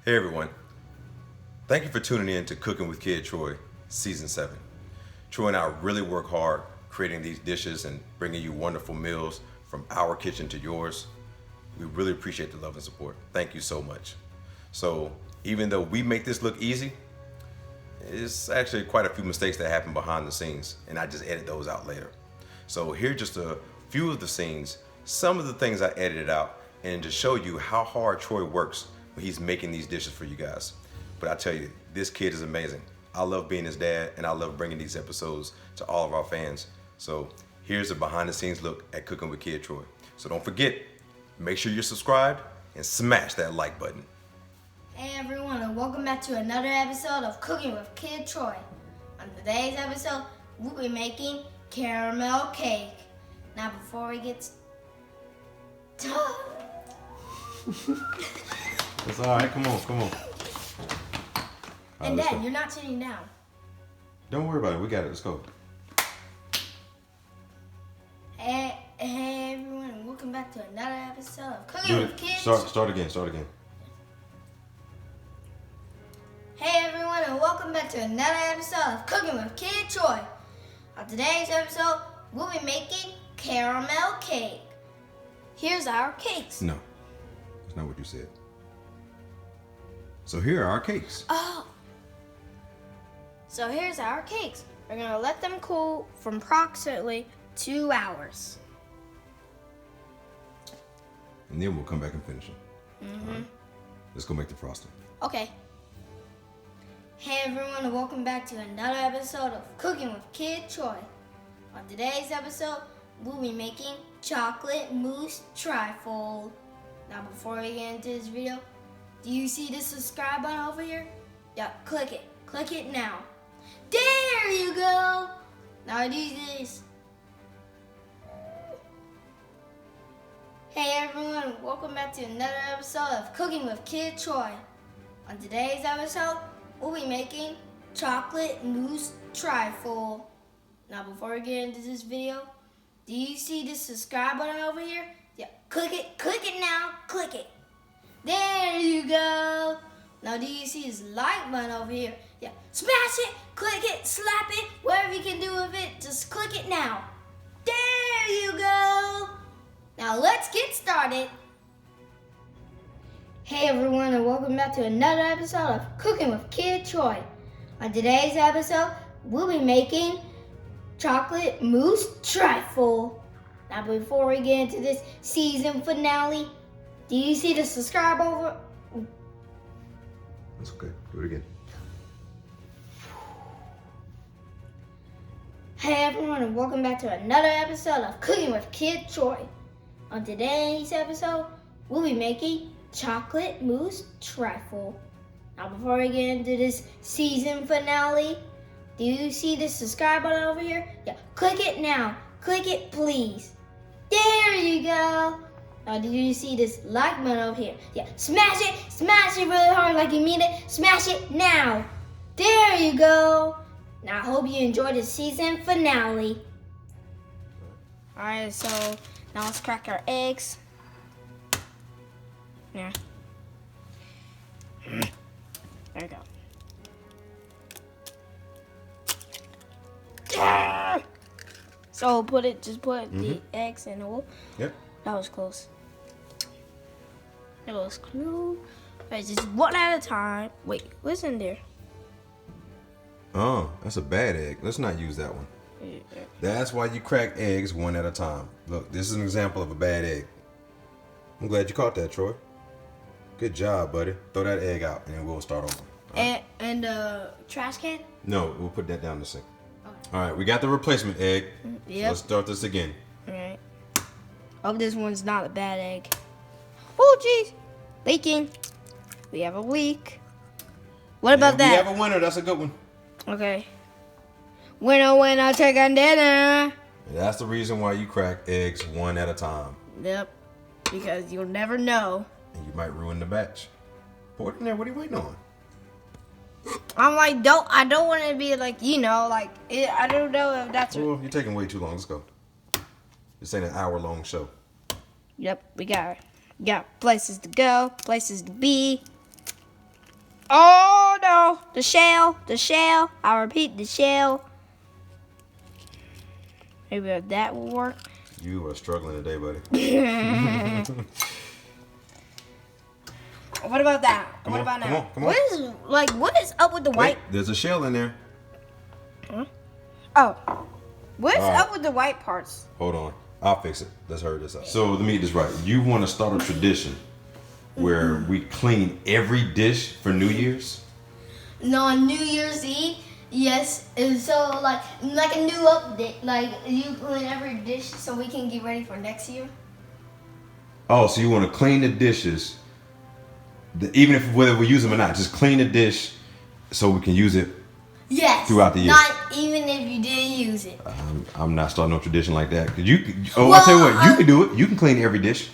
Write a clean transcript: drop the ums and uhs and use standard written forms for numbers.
Hey everyone, thank you for tuning in to Cooking with Kid Troy, Season 7. Troy and I really work hard creating these dishes and bringing you wonderful meals from our kitchen to yours. We really appreciate the love and support. Thank you so much. So even though we make this look easy, it's actually quite a few mistakes that happen behind the scenes, and I just edit those out later. So here are just a few of the scenes, some of the things I edited out, and to show you how hard Troy works when he's making these dishes for you guys. But I tell you, this kid is amazing. I love being his dad, and I love bringing these episodes to all of our fans. So here's a behind the scenes look at Cooking with Kid Troy. So don't forget, make sure you're subscribed and smash that like button. Hey everyone, and welcome back to another episode of Cooking with Kid Troy. On today's episode, we'll be making caramel cake. Now before we get started... That's all right. Come on. And Dad, you're not sitting down. Don't worry about it. We got it. Let's go. Hey everyone, and welcome back to another episode of Cooking with Kid. Start again. Hey everyone, and welcome back to another episode of Cooking with Kid Troy. On today's episode, we'll be making caramel cake. Here's our cakes. No, that's not what you said. So here are our cakes. Oh. So here's our cakes. We're gonna let them cool for approximately 2 hours. And then we'll come back and finish them. All right. Let's go make the frosting. Okay. Hey everyone, and welcome back to another episode of Cooking with Kid Troy. On today's episode, we'll be making chocolate mousse trifle. Now before we get into this video, do you see the subscribe button over here? Yeah, click it. Click it now. There you go. Now do this. Hey everyone, welcome back to another episode of Cooking with Kid Troy. On today's episode, we'll be making chocolate mousse trifle. Now before we get into this video, do you see the subscribe button over here? Yeah, click it now, click it. There you go. Now do you see this like button over here? Yeah, smash it, click it, slap it, whatever you can do with it, just click it now. There you go. Now let's get started. Hey everyone, and welcome back to another episode of Cooking with Kid Troy. On today's episode, we'll be making chocolate mousse trifle. Now before we get into this season finale, do you see the subscribe over? That's okay. Do it again. Hey everyone, and welcome back to another episode of Cooking with Kid Troy. On today's episode, we'll be making chocolate mousse trifle. Now before we get into this season finale, do you see the subscribe button over here? Yeah, click it now. Click it please. There you go. Now do you see this like button over here? Yeah, smash it really hard like you mean it. Smash it now. There you go. Now I hope you enjoyed the season finale. Alright, so now let's crack our eggs. Yeah. There we go. So just put the eggs in the bowl. Yep. That was close. It was close. Alright, just one at a time. Wait, what's in there? Oh, that's a bad egg. Let's not use that one. That's why you crack eggs one at a time. Look, this is an example of a bad egg. I'm glad you caught that, Troy. Good job, buddy. Throw that egg out, and then we'll start over. And the trash can? No, we'll put that down the sink. Okay. All right, we got the replacement egg. Yep. So let's start this again. All right. Hope this one's not a bad egg. Oh, jeez. Leaking. We have a leak. What about that? We have a winner. That's a good one. Okay. Winner, chicken dinner. And that's the reason why you crack eggs one at a time. Yep. Because you'll never know. And you might ruin the batch. Pour it in there. What are you waiting on? I'm like, I don't want to be like, I don't know if that's. Well, you're taking way too long. Let's go. This ain't an hour-long show. Yep, we got places to go, places to be. Oh no, the shell. I repeat, the shell. Maybe that will work. You are struggling today, buddy. What about that? Come what on, about come now? on, come on. What is up with the white? Wait, there's a shell in there. Huh? Oh, what's All right. up with the white parts? Hold on. I'll fix it. Let's hurry this up. So let me get this right. You want to start a tradition where we clean every dish for New Year's? No, on New Year's Eve, yes. And so like a new update. Like you clean every dish so we can get ready for next year. Oh, so you want to clean the dishes, even if whether we use them or not, just clean the dish so we can use it. Yes. Throughout the year. Not even if you didn't use it. I'm not starting no tradition like that. I'll tell you what, you can do it. You can clean every dish.